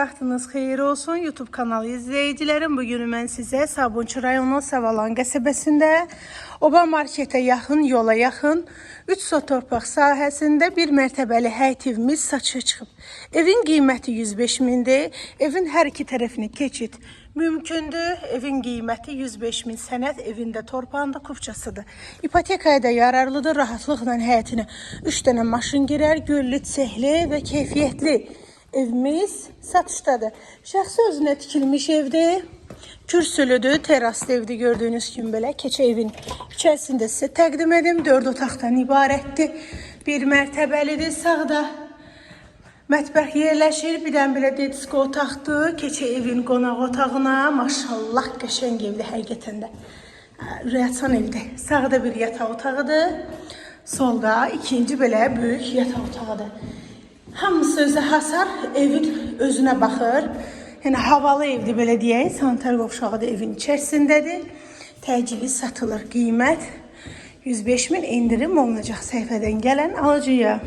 Vaxtınız xeyir olsun YouTube kanalı izləyicilərim. Bugün mən sizə Sabunçu rayonu Savalan qəsəbəsində Oba marketə yaxın, yola yaxın 3 sot torpaq sahəsində bir mərtəbəli həyət evimiz satışa çıxıb. Evin qiyməti 105 mindir. Evin hər iki tərəfini keçid mümkündür. Evin qiyməti 105 min. Sənəd evində torpağında kupçasıdır. İpotekaya da yararlıdır. Rahatlıqla həyətinə 3 dənə maşın girər. Güllü, çexli və keyfiyyətli evimiz satışdadır. Şəxsi özünə tikilmiş evdir. Kürsülüdür, teraslı evdir. Gördüyünüz kimi belə keçə evin içərisində sizə təqdim edim. 4 otaqdan ibarətdir. Bir mərtəbəlidir. Sağda mətbəx yerləşir. Birdən belə disko otaqdır. Keçə evin qonaq otağına. Maşallah qəşəng evdir həqiqətən də. Ürəkaçan evdir. Sağda bir yataq otağıdır. Solda ikinci belə böyük yataq otağıdır. Hamısı özə hasar, evin özünə baxır. Yəni havalı evdir belə deyək. Sanitar qovşağı da evin içərisindədir. Təcili satılır. Qiymət 105 min, indirim olunacaq səhifədən gələn alıcıya.